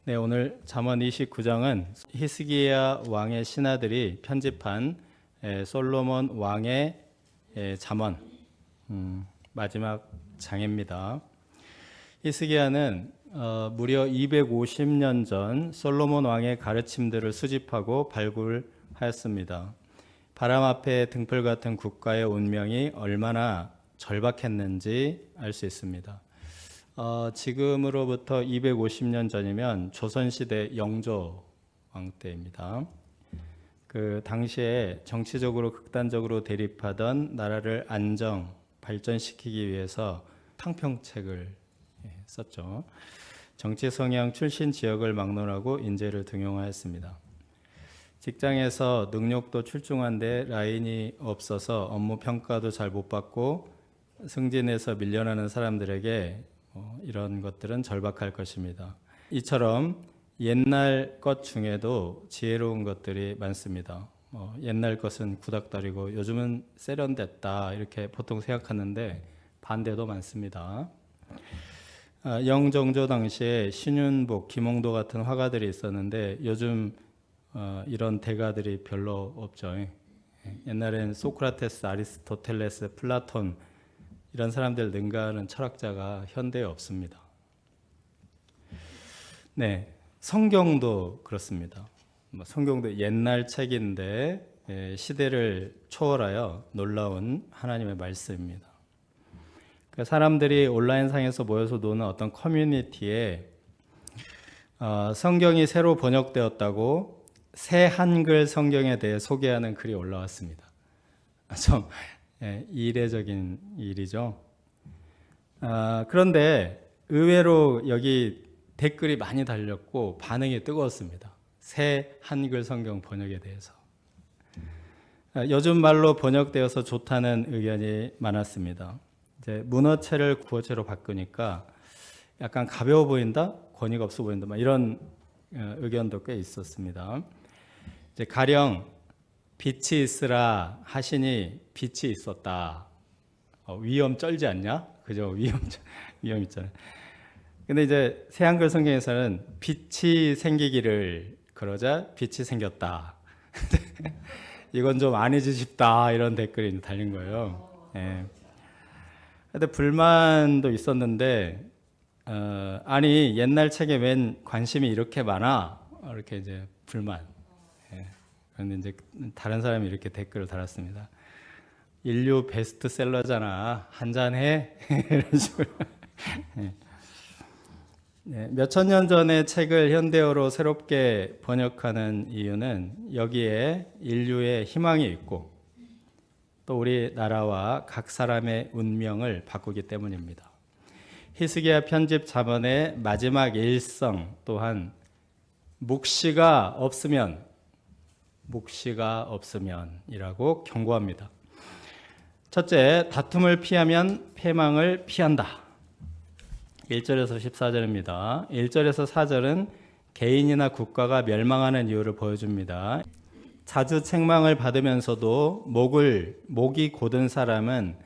네, 오늘 잠언 29장은 히스기야 왕의 신하들이 편집한 솔로몬 왕의 잠언 마지막 장입니다. 히스기야는 무려 250년 전 솔로몬 왕의 가르침들을 수집하고 발굴하였습니다. 바람 앞에 등불 같은 국가의 운명이 얼마나 절박했는지 알 수 있습니다. 지금으로부터 250년 전이면 조선시대 영조 왕 때입니다. 그 당시에 정치적으로 극단적으로 대립하던 나라를 발전시키기 위해서 탕평책을 썼죠. 정치 성향 출신 지역을 막론하고 인재를 등용하였습니다. 직장에서 능력도 출중한데 라인이 없어서 업무 평가도 잘 못 받고 승진해서 밀려나는 사람들에게 이런 것들은 절박할 것입니다. 이처럼 옛날 것 중에도 지혜로운 것들이 많습니다. 옛날 것은 구닥다리고 요즘은 세련됐다 이렇게 보통 생각하는데 반대도 많습니다. 영정조 당시에 신윤복, 김홍도 같은 화가들이 있었는데 요즘 이런 대가들이 별로 없죠. 옛날엔 소크라테스, 아리스토텔레스, 플라톤 이런 사람들 능가하는 철학자가 현대에 없습니다. 네, 성경도 그렇습니다. 성경도 옛날 책인데 시대를 초월하여 놀라운 하나님의 말씀입니다. 사람들이 온라인상에서 모여서 노는 어떤 커뮤니티에 성경이 새로 번역되었다고 새 한글 성경에 대해 소개하는 글이 올라왔습니다. 좀 이례적인 일이죠. 그런데 의외로 여기 댓글이 많이 달렸고 반응이 뜨거웠습니다. 새 한글 성경 번역에 대해서. 요즘 말로 번역되어서 좋다는 의견이 많았습니다. 이제 문어체를 구어체로 바꾸니까 약간 가벼워 보인다, 권위가 없어 보인다, 이런 의견도 꽤 있었습니다. 이제 가령 빛이 있으라 하시니 빛이 있었다. 위험 쩔지 않냐? 그죠? 위험 있잖아요. 근데 이제 새 한글 성경에서는 빛이 생기기를 그러자 빛이 생겼다. 이건 좀 아니지 싶다. 이런 댓글이 달린 거예요. 예. 근데 불만도 있었는데, 아니, 옛날 책에 웬 관심이 이렇게 많아? 이렇게 이제 불만. 그런데 이제 다른 사람이 이렇게 댓글을 달았습니다. 인류 베스트셀러잖아. 한잔 해? 이런 식으로. 몇천 년 전의 책을 현대어로 새롭게 번역하는 이유는 여기에 인류의 희망이 있고 또 우리 나라와 각 사람의 운명을 바꾸기 때문입니다. 히스기야 편집 잠언의 마지막 일성 또한 묵시가 없으면이라고 경고합니다. 첫째, 다툼을 피하면 패망을 피한다. 1절에서 14절입니다. 1절에서 4절은 개인이나 국가가 멸망하는 이유를 보여줍니다. 자주 책망을 받으면서도 목이 곧은 사람은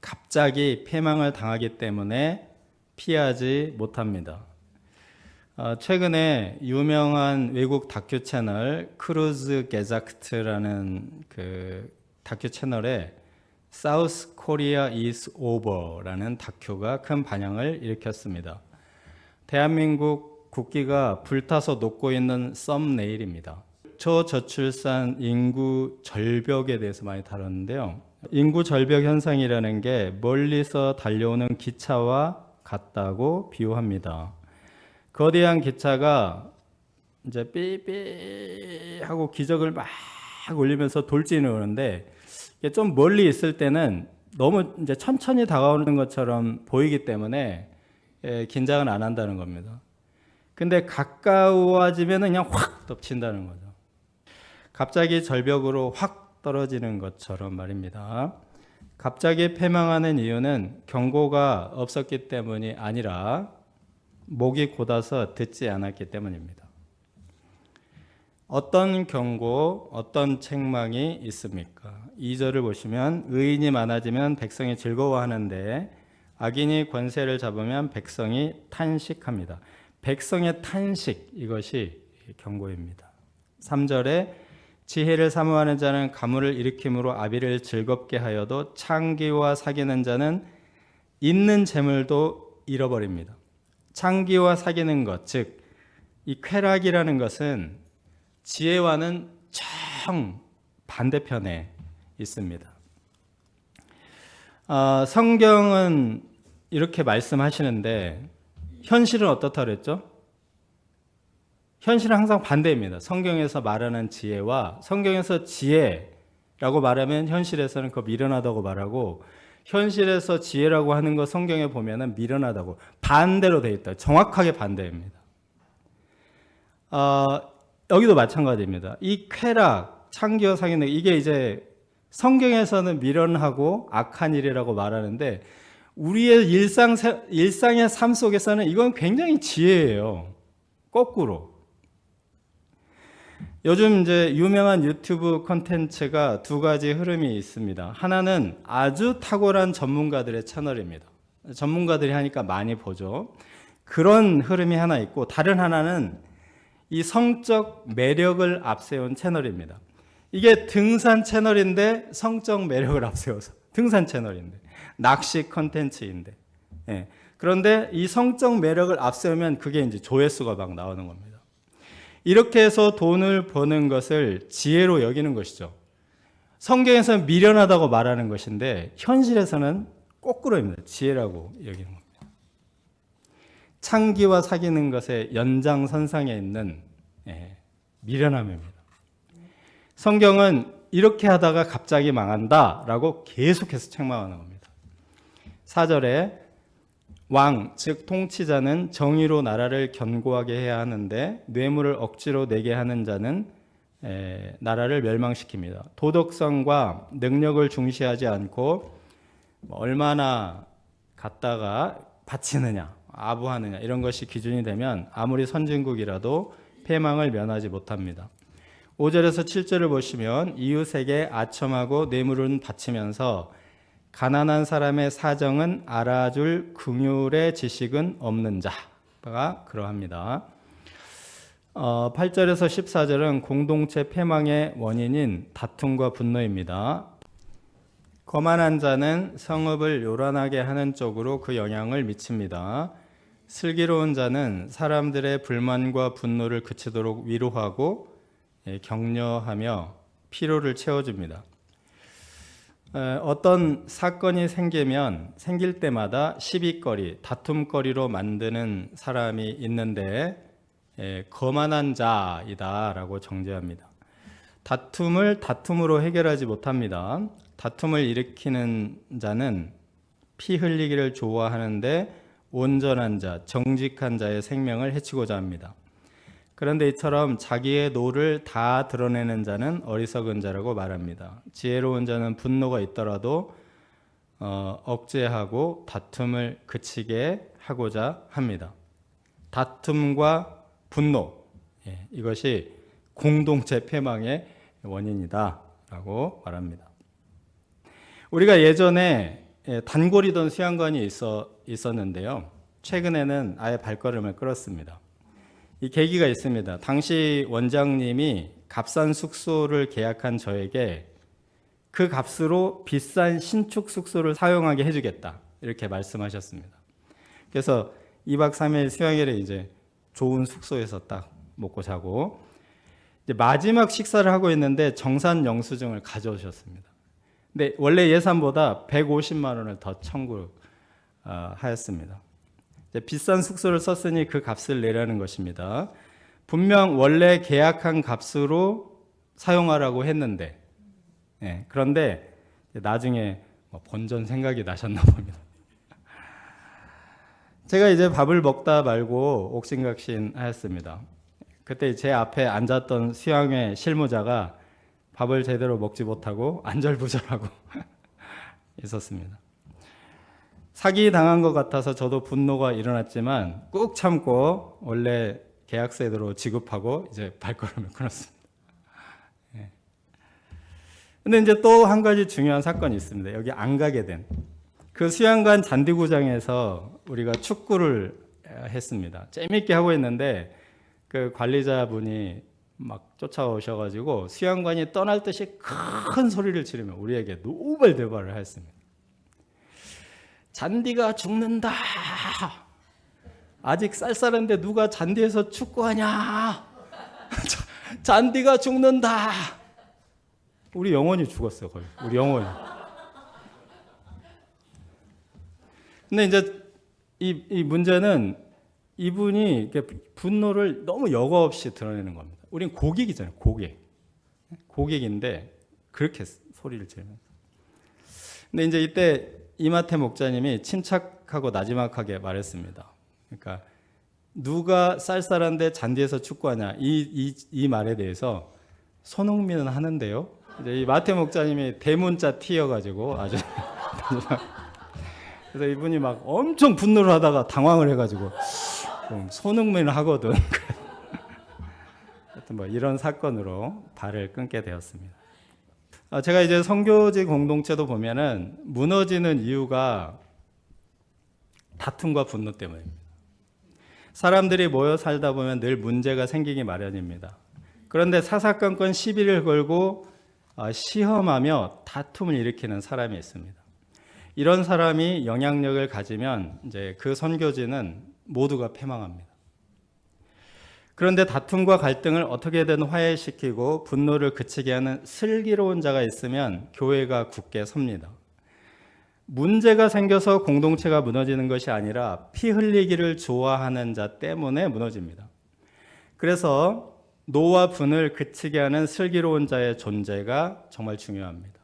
갑자기 패망을 당하기 때문에 피하지 못합니다. 최근에 유명한 외국 다큐 채널 크루즈 게자크트라는 그 다큐 채널에 사우스 코리아 이즈 오버라는 다큐가 큰 반향을 일으켰습니다. 대한민국 국기가 불타서 녹고 있는 썸네일입니다. 초저출산 인구 절벽에 대해서 많이 다뤘는데요. 인구 절벽 현상이라는 게 멀리서 달려오는 기차와 같다고 비유합니다. 거대한 기차가 이제 삐삐 하고 기적을 막 올리면서 돌진을 오는데 좀 멀리 있을 때는 너무 이제 천천히 다가오는 것처럼 보이기 때문에 긴장을 안 한다는 겁니다. 근데 가까워지면 그냥 확 덮친다는 거죠. 갑자기 절벽으로 확 떨어지는 것처럼 말입니다. 갑자기 패망하는 이유는 경고가 없었기 때문이 아니라 목이 곧아서 듣지 않았기 때문입니다. 어떤 경고, 어떤 책망이 있습니까? 2절을 보시면 의인이 많아지면 백성이 즐거워하는데 악인이 권세를 잡으면 백성이 탄식합니다. 백성의 탄식, 이것이 경고입니다. 3절에 지혜를 사모하는 자는 가물을 일으킴으로 아비를 즐겁게 하여도 창기와 사귀는 자는 있는 재물도 잃어버립니다. 창기와 사귀는 것, 즉 이 쾌락이라는 것은 지혜와는 정 반대편에 있습니다. 성경은 이렇게 말씀하시는데 현실은 어떻다 그랬죠? 현실은 항상 반대입니다. 성경에서 말하는 지혜와 성경에서 지혜라고 말하면 현실에서는 그거 미련하다고 말하고, 현실에서 지혜라고 하는 거 성경에 보면은 미련하다고 반대로 돼 있다. 정확하게 반대입니다. 여기도 마찬가지입니다. 이 쾌락, 창기와 사귀는 이게 이제 성경에서는 미련하고 악한 일이라고 말하는데 우리의 일상의 삶 속에서는 이건 굉장히 지혜예요. 거꾸로. 요즘 이제 유명한 유튜브 콘텐츠가 두 가지 흐름이 있습니다. 하나는 아주 탁월한 전문가들의 채널입니다. 전문가들이 하니까 많이 보죠. 그런 흐름이 하나 있고, 다른 하나는 이 성적 매력을 앞세운 채널입니다. 이게 등산 채널인데 성적 매력을 앞세워서, 등산 채널인데 낚시 콘텐츠인데, 예. 그런데 이 성적 매력을 앞세우면 그게 이제 조회수가 막 나오는 겁니다. 이렇게 해서 돈을 버는 것을 지혜로 여기는 것이죠. 성경에서는 미련하다고 말하는 것인데 현실에서는 거꾸로입니다. 지혜라고 여기는 겁니다. 창기와 사귀는 것의 연장선상에 있는 미련함입니다. 성경은 이렇게 하다가 갑자기 망한다라고 계속해서 책망하는 겁니다. 4절에 왕, 즉 통치자는 정의로 나라를 견고하게 해야 하는데 뇌물을 억지로 내게 하는 자는 나라를 멸망시킵니다. 도덕성과 능력을 중시하지 않고 얼마나 갖다가 바치느냐, 아부하느냐 이런 것이 기준이 되면 아무리 선진국이라도 패망을 면하지 못합니다. 5절에서 7절을 보시면 이웃에게 아첨하고 뇌물은 바치면서 가난한 사람의 사정은 알아줄 긍휼의 지식은 없는 자가 그러합니다. 8절에서 14절은 공동체 패망의 원인인 다툼과 분노입니다. 거만한 자는 성읍을 요란하게 하는 쪽으로 그 영향을 미칩니다. 슬기로운 자는 사람들의 불만과 분노를 그치도록 위로하고 격려하며 피로를 채워줍니다. 어떤 사건이 생길 때마다 시비거리, 다툼거리로 만드는 사람이 있는데 거만한 자이다라고 정죄합니다. 다툼을 다툼으로 해결하지 못합니다. 다툼을 일으키는 자는 피 흘리기를 좋아하는데 온전한 자, 정직한 자의 생명을 해치고자 합니다. 그런데 이처럼 자기의 노를 다 드러내는 자는 어리석은 자라고 말합니다. 지혜로운 자는 분노가 있더라도 억제하고 다툼을 그치게 하고자 합니다. 다툼과 분노, 이것이 공동체 패망의 원인이다라고 말합니다. 우리가 예전에 단골이던 수양관이 있었는데요. 최근에는 아예 발걸음을 끌었습니다. 이 계기가 있습니다. 당시 원장님이 값싼 숙소를 계약한 저에게 그 값으로 비싼 신축 숙소를 사용하게 해주겠다 이렇게 말씀하셨습니다. 그래서 2박 3일 수양일에 이제 좋은 숙소에서 딱 먹고 자고 이제 마지막 식사를 하고 있는데 정산 영수증을 가져오셨습니다. 근데 원래 예산보다 150만 원을 더 청구하였습니다. 비싼 숙소를 썼으니 그 값을 내라는 것입니다. 분명 원래 계약한 값으로 사용하라고 했는데, 그런데 나중에 본전 생각이 나셨나 봅니다. 제가 이제 밥을 먹다 말고 옥신각신 하였습니다. 그때 제 앞에 앉았던 수양회 실무자가 밥을 제대로 먹지 못하고 안절부절하고 있었습니다. 사기 당한 것 같아서 저도 분노가 일어났지만 꾹 참고 원래 계약서대로 지급하고 이제 발걸음을 끊었습니다. 근데 이제 또 한 가지 중요한 사건이 있습니다. 여기 안 가게 된 그 수양관 잔디구장에서 우리가 축구를 했습니다. 재밌게 하고 있는데 그 관리자분이 막 쫓아오셔가지고 수양관이 떠날 듯이 큰 소리를 지르며 우리에게 노발대발을 하였습니다. 잔디가 죽는다. 아직 쌀쌀한데 누가 잔디에서 축구하냐. 잔디가 죽는다. 우리 영혼이 죽었어요. 거의. 우리 영혼이. 근데 이제 이 문제는 이분이 분노를 너무 여과 없이 드러내는 겁니다. 우린 고객이잖아요. 고객인데 그렇게 소리를 지르면서. 근데 이제 이때 이마태 목자님이 침착하고 나지막하게 말했습니다. 그러니까 누가 쌀쌀한데 잔디에서 축구하냐 이 말에 대해서 손흥민은 하는데요. 이제 이 마태 목자님이 대문자 T여가지고 아주 그래서 이분이 막 엄청 분노를 하다가 당황을 해가지고 손흥민을 하거든. 하여튼 뭐 이런 사건으로 발을 끊게 되었습니다. 제가 이제 선교지 공동체도 보면은 무너지는 이유가 다툼과 분노 때문입니다. 사람들이 모여 살다 보면 늘 문제가 생기기 마련입니다. 그런데 사사건건 시비를 걸고 시험하며 다툼을 일으키는 사람이 있습니다. 이런 사람이 영향력을 가지면 이제 그 선교지는 모두가 패망합니다. 그런데 다툼과 갈등을 어떻게든 화해시키고 분노를 그치게 하는 슬기로운 자가 있으면 교회가 굳게 섭니다. 문제가 생겨서 공동체가 무너지는 것이 아니라 피 흘리기를 좋아하는 자 때문에 무너집니다. 그래서 노와 분을 그치게 하는 슬기로운 자의 존재가 정말 중요합니다.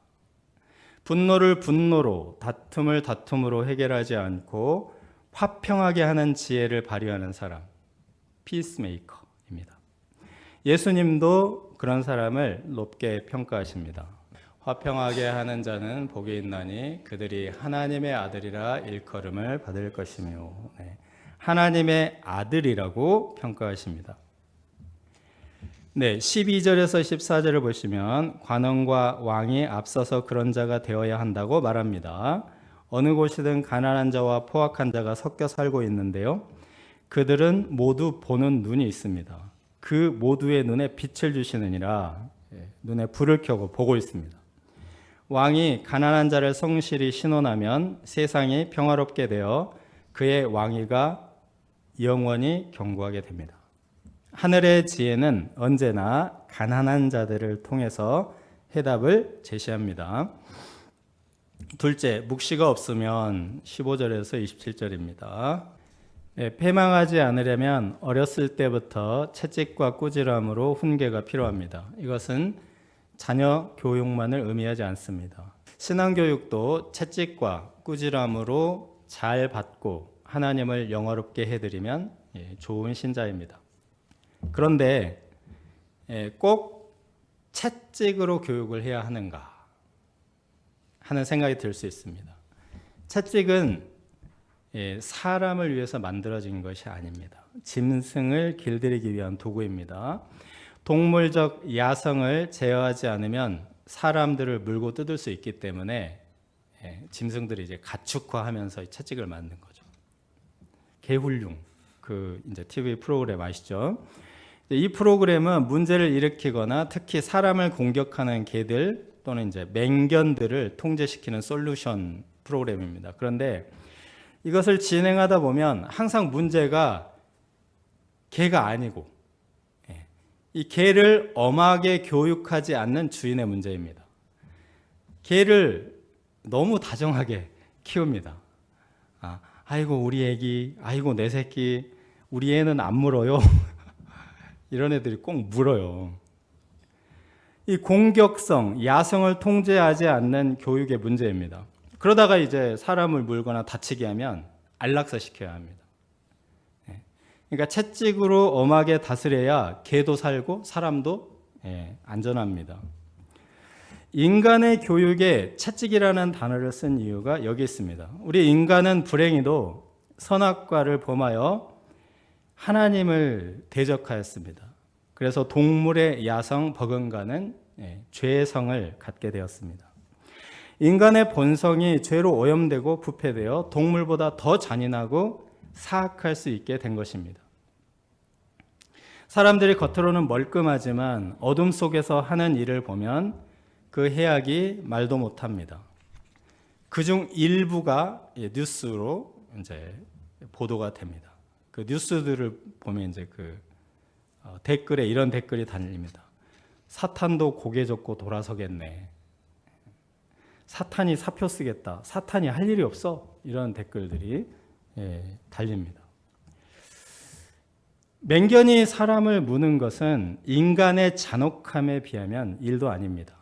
분노를 분노로, 다툼을 다툼으로 해결하지 않고 화평하게 하는 지혜를 발휘하는 사람, 피스메이커입니다. 예수님도 그런 사람을 높게 평가하십니다. 화평하게 하는 자는 복이 있나니 그들이 하나님의 아들이라 일컬음을 받을 것이며, 하나님의 아들이라고 평가하십니다. 12절에서 14절을 보시면 관원과 왕이 앞서서 그런 자가 되어야 한다고 말합니다. 어느 곳이든 가난한 자와 포악한 자가 섞여 살고 있는데요. 그들은 모두 보는 눈이 있습니다. 그 모두의 눈에 빛을 주시느니라. 눈에 불을 켜고 보고 있습니다. 왕이 가난한 자를 성실히 신원하면 세상이 평화롭게 되어 그의 왕위가 영원히 견고하게 됩니다. 하늘의 지혜는 언제나 가난한 자들을 통해서 해답을 제시합니다. 둘째, 묵시가 없으면 15절에서 27절입니다. 패망하지 않으려면 어렸을 때부터 채찍과 꾸지람으로 훈계가 필요합니다. 이것은 자녀 교육만을 의미하지 않습니다. 신앙교육도 채찍과 꾸지람으로 잘 받고 하나님을 영화롭게 해드리면 좋은 신자입니다. 그런데 꼭 채찍으로 교육을 해야 하는가 하는 생각이 들 수 있습니다. 채찍은 사람을 위해서 만들어진 것이 아닙니다. 짐승을 길들이기 위한 도구입니다. 동물적 야성을 제어하지 않으면 사람들을 물고 뜯을 수 있기 때문에 짐승들이 이제 가축화하면서 채찍을 만든 거죠. 개훈룡, 그 이제 TV 프로그램 아시죠? 이 프로그램은 문제를 일으키거나 특히 사람을 공격하는 개들 또는 이제 맹견들을 통제시키는 솔루션 프로그램입니다. 그런데 이것을 진행하다 보면 항상 문제가 개가 아니고 이 개를 엄하게 교육하지 않는 주인의 문제입니다. 개를 너무 다정하게 키웁니다. 아이고 우리 애기, 아이고 내 새끼, 우리 애는 안 물어요. 이런 애들이 꼭 물어요. 이 공격성, 야성을 통제하지 않는 교육의 문제입니다. 그러다가 이제 사람을 물거나 다치게 하면 안락사 시켜야 합니다. 그러니까 채찍으로 엄하게 다스려야 개도 살고 사람도 안전합니다. 인간의 교육에 채찍이라는 단어를 쓴 이유가 여기 있습니다. 우리 인간은 불행히도 선악과를 범하여 하나님을 대적하였습니다. 그래서 동물의 야성, 버금가는 죄성을 갖게 되었습니다. 인간의 본성이 죄로 오염되고 부패되어 동물보다 더 잔인하고 사악할 수 있게 된 것입니다. 사람들이 겉으로는 멀끔하지만 어둠 속에서 하는 일을 보면 그 해악이 말도 못합니다. 그중 일부가 뉴스로 이제 보도가 됩니다. 그 뉴스들을 보면 이제 댓글에 이런 댓글이 달립니다. 사탄도 고개 젓고 돌아서겠네. 사탄이 사표 쓰겠다. 사탄이 할 일이 없어. 이런 댓글들이 달립니다. 맹견이 사람을 무는 것은 인간의 잔혹함에 비하면 일도 아닙니다.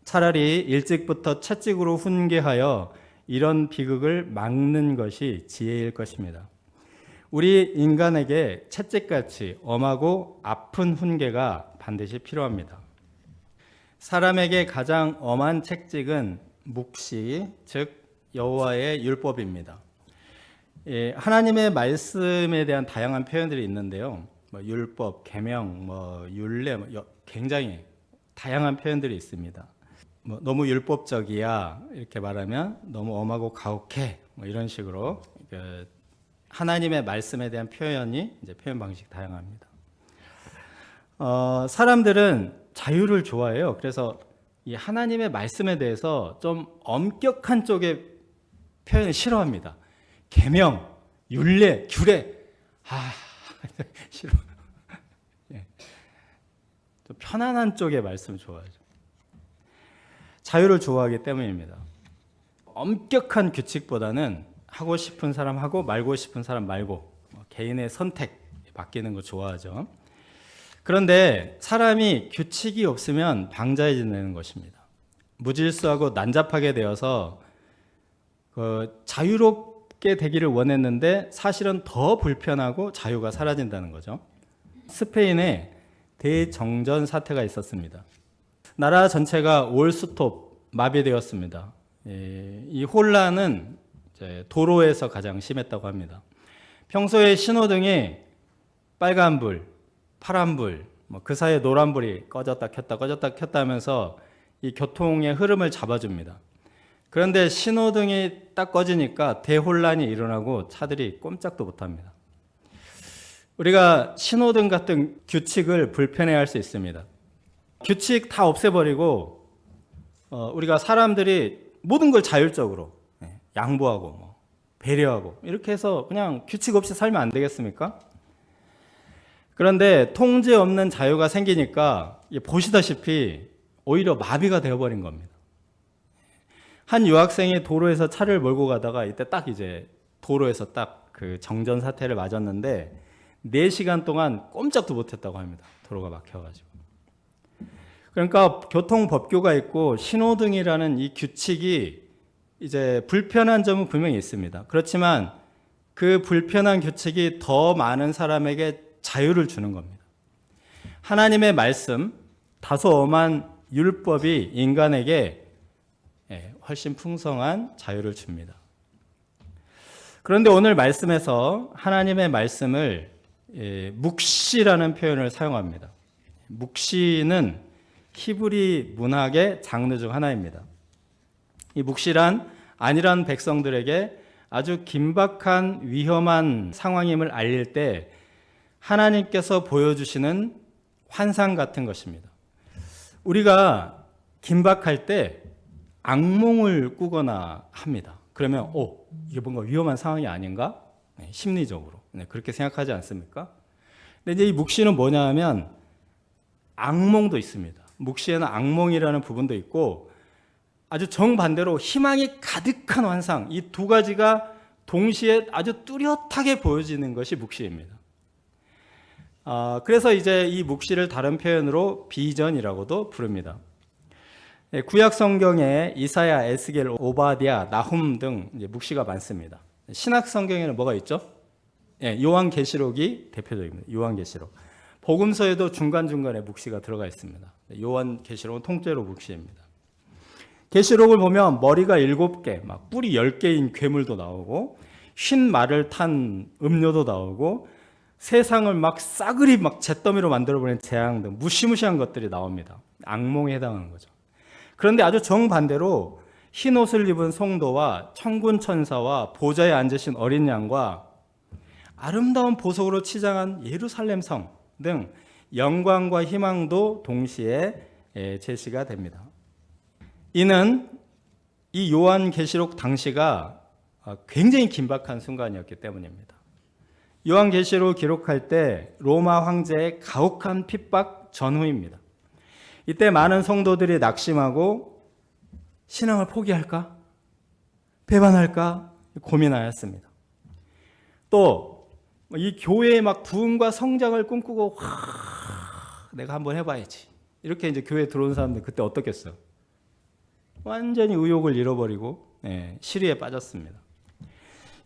차라리 일찍부터 채찍으로 훈계하여 이런 비극을 막는 것이 지혜일 것입니다. 우리 인간에게 채찍같이 엄하고 아픈 훈계가 반드시 필요합니다. 사람에게 가장 엄한 채찍은 묵시, 즉 여호와의 율법입니다. 하나님의 말씀에 대한 다양한 표현들이 있는데요. 율법, 계명, 율례, 굉장히 다양한 표현들이 있습니다. 너무 율법적이야 이렇게 말하면 너무 엄하고 가혹해 이런 식으로 하나님의 말씀에 대한 표현이 이제 표현 방식 다양합니다. 사람들은 자유를 좋아해요. 그래서 이 하나님의 말씀에 대해서 좀 엄격한 쪽의 표현을 싫어합니다. 계명, 율례, 규례, 싫어. 좀 편안한 쪽의 말씀을 좋아하죠. 자유를 좋아하기 때문입니다. 엄격한 규칙보다는 하고 싶은 사람 하고 말고 싶은 사람 말고 개인의 선택 맡기는 거 좋아하죠. 그런데 사람이 규칙이 없으면 방자해지는 것입니다. 무질서하고 난잡하게 되어서 자유롭게 되기를 원했는데 사실은 더 불편하고 자유가 사라진다는 거죠. 스페인에 대정전 사태가 있었습니다. 나라 전체가 올스톱 마비되었습니다. 이 혼란은 도로에서 가장 심했다고 합니다. 평소에 신호등이 빨간불, 파란불, 그 사이에 노란불이 꺼졌다 켰다 하면서 이 교통의 흐름을 잡아줍니다. 그런데 신호등이 딱 꺼지니까 대혼란이 일어나고 차들이 꼼짝도 못합니다. 우리가 신호등 같은 규칙을 불편해할 수 있습니다. 규칙 다 없애버리고 우리가 사람들이 모든 걸 자율적으로 양보하고 배려하고 이렇게 해서 그냥 규칙 없이 살면 안 되겠습니까? 그런데 통제 없는 자유가 생기니까 보시다시피 오히려 마비가 되어버린 겁니다. 한 유학생이 도로에서 차를 몰고 가다가 이때 딱 이제 도로에서 딱 그 정전 사태를 맞았는데 4시간 동안 꼼짝도 못했다고 합니다. 도로가 막혀가지고. 그러니까 교통법규가 있고 신호등이라는 이 규칙이 이제 불편한 점은 분명히 있습니다. 그렇지만 그 불편한 규칙이 더 많은 사람에게 자유를 주는 겁니다. 하나님의 말씀, 다소 엄한 율법이 인간에게 훨씬 풍성한 자유를 줍니다. 그런데 오늘 말씀에서 하나님의 말씀을 묵시라는 표현을 사용합니다. 묵시는 히브리 문학의 장르 중 하나입니다. 이 묵시란 안일한 백성들에게 아주 긴박한 위험한 상황임을 알릴 때 하나님께서 보여주시는 환상 같은 것입니다. 우리가 긴박할 때 악몽을 꾸거나 합니다. 그러면 이게 뭔가 위험한 상황이 아닌가? 심리적으로 그렇게 생각하지 않습니까? 근데 이제 이 묵시는 뭐냐 하면 악몽도 있습니다. 묵시에는 악몽이라는 부분도 있고 아주 정반대로 희망이 가득한 환상, 이 두 가지가 동시에 아주 뚜렷하게 보여지는 것이 묵시입니다. 그래서 이제 이 묵시를 다른 표현으로 비전이라고도 부릅니다. 구약 성경에 이사야, 에스겔, 오바댜, 나훔 등 이제 묵시가 많습니다. 신약 성경에는 뭐가 있죠? 요한계시록이 대표적입니다. 요한계시록. 복음서에도 중간중간에 묵시가 들어가 있습니다. 요한계시록은 통째로 묵시입니다. 계시록을 보면 머리가 7개, 막 뿔이 10개인 괴물도 나오고 흰 말을 탄 음료도 나오고 세상을 막 싸그리 막 잿더미로 만들어버리는 재앙 등 무시무시한 것들이 나옵니다. 악몽에 해당하는 거죠. 그런데 아주 정반대로 흰 옷을 입은 성도와 천군 천사와 보좌에 앉으신 어린 양과 아름다운 보석으로 치장한 예루살렘 성 등 영광과 희망도 동시에 제시가 됩니다. 이는 이 요한계시록 당시가 굉장히 긴박한 순간이었기 때문입니다. 요한계시록 기록할 때 로마 황제의 가혹한 핍박 전후입니다. 이때 많은 성도들이 낙심하고 신앙을 포기할까? 배반할까? 고민하였습니다. 또 이 교회의 막 부흥과 성장을 꿈꾸고 내가 한번 해봐야지. 이렇게 이제 교회에 들어온 사람들 그때 어떻겠어요? 완전히 의욕을 잃어버리고 시리에 빠졌습니다.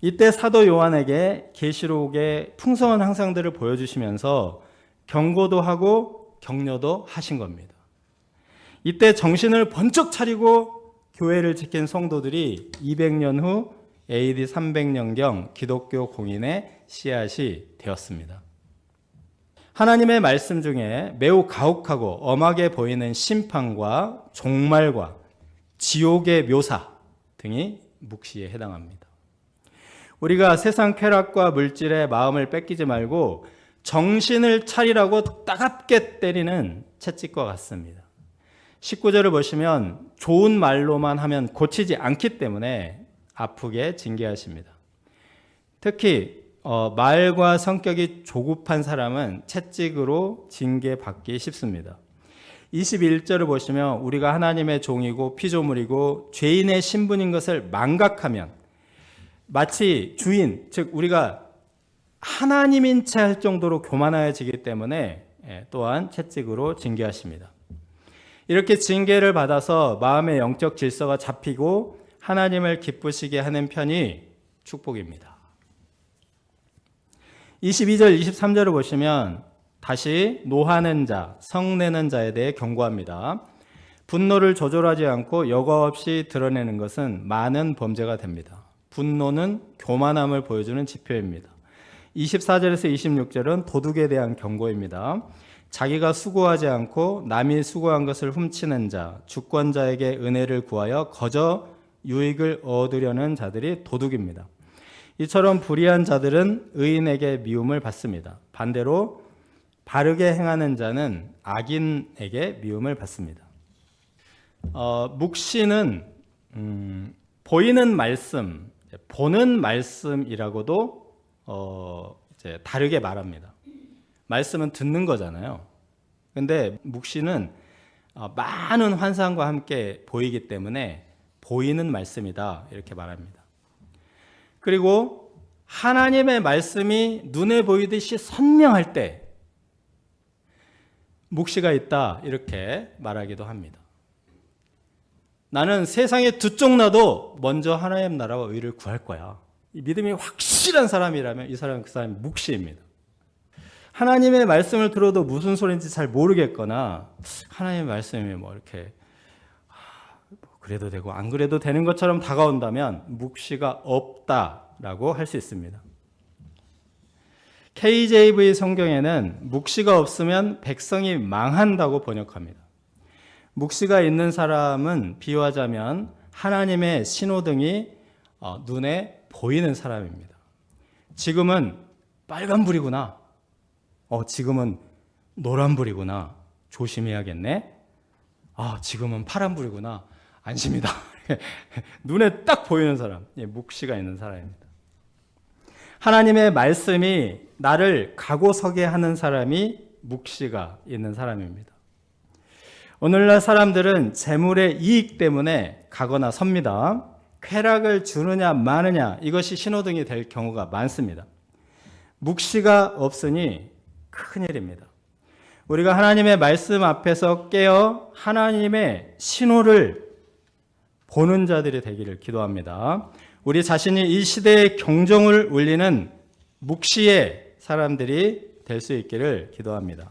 이때 사도 요한에게 계시록의 풍성한 항상들을 보여주시면서 경고도 하고 격려도 하신 겁니다. 이때 정신을 번쩍 차리고 교회를 지킨 성도들이 200년 후 AD 300년경 기독교 공인의 씨앗이 되었습니다. 하나님의 말씀 중에 매우 가혹하고 엄하게 보이는 심판과 종말과 지옥의 묘사 등이 묵시에 해당합니다. 우리가 세상 쾌락과 물질에 마음을 뺏기지 말고 정신을 차리라고 따갑게 때리는 채찍과 같습니다. 19절을 보시면 좋은 말로만 하면 고치지 않기 때문에 아프게 징계하십니다. 특히 말과 성격이 조급한 사람은 채찍으로 징계받기 쉽습니다. 21절을 보시면 우리가 하나님의 종이고 피조물이고 죄인의 신분인 것을 망각하면 마치 주인, 즉 우리가 하나님인 채 할 정도로 교만해지기 때문에 또한 채찍으로 징계하십니다. 이렇게 징계를 받아서 마음의 영적 질서가 잡히고 하나님을 기쁘시게 하는 편이 축복입니다. 22절, 23절을 보시면 다시 노하는 자, 성내는 자에 대해 경고합니다. 분노를 조절하지 않고 여과 없이 드러내는 것은 많은 범죄가 됩니다. 분노는 교만함을 보여주는 지표입니다. 24절에서 26절은 도둑에 대한 경고입니다. 자기가 수고하지 않고 남이 수고한 것을 훔치는 자, 주권자에게 은혜를 구하여 거저 유익을 얻으려는 자들이 도둑입니다. 이처럼 불의한 자들은 의인에게 미움을 받습니다. 반대로 바르게 행하는 자는 악인에게 미움을 받습니다. 묵시는 보이는 말씀, 보는 말씀이라고도 이제 다르게 말합니다. 말씀은 듣는 거잖아요. 근데 묵시는 많은 환상과 함께 보이기 때문에 보이는 말씀이다 이렇게 말합니다. 그리고 하나님의 말씀이 눈에 보이듯이 선명할 때 묵시가 있다 이렇게 말하기도 합니다. 나는 세상에 두 쪽 나도 먼저 하나님 나라와 의를 구할 거야. 이 믿음이 확실한 사람이라면 이 사람은 그 사람이 묵시입니다. 하나님의 말씀을 들어도 무슨 소리인지 잘 모르겠거나 하나님의 말씀이 뭐 이렇게 그래도 되고 안 그래도 되는 것처럼 다가온다면 묵시가 없다라고 할 수 있습니다. KJV 성경에는 묵시가 없으면 백성이 망한다고 번역합니다. 묵시가 있는 사람은 비유하자면 하나님의 신호등이 눈에 보이는 사람입니다. 지금은 빨간불이구나. 지금은 노란불이구나. 조심해야겠네. 지금은 파란불이구나. 안심이다. 눈에 딱 보이는 사람, 묵시가 있는 사람입니다. 하나님의 말씀이 나를 가고 서게 하는 사람이 묵시가 있는 사람입니다. 오늘날 사람들은 재물의 이익 때문에 가거나 섭니다. 쾌락을 주느냐 마느냐 이것이 신호등이 될 경우가 많습니다. 묵시가 없으니 큰일입니다. 우리가 하나님의 말씀 앞에서 깨어 하나님의 신호를 보는 자들이 되기를 기도합니다. 우리 자신이 이 시대의 경종을 울리는 묵시의 사람들이 될 수 있기를 기도합니다.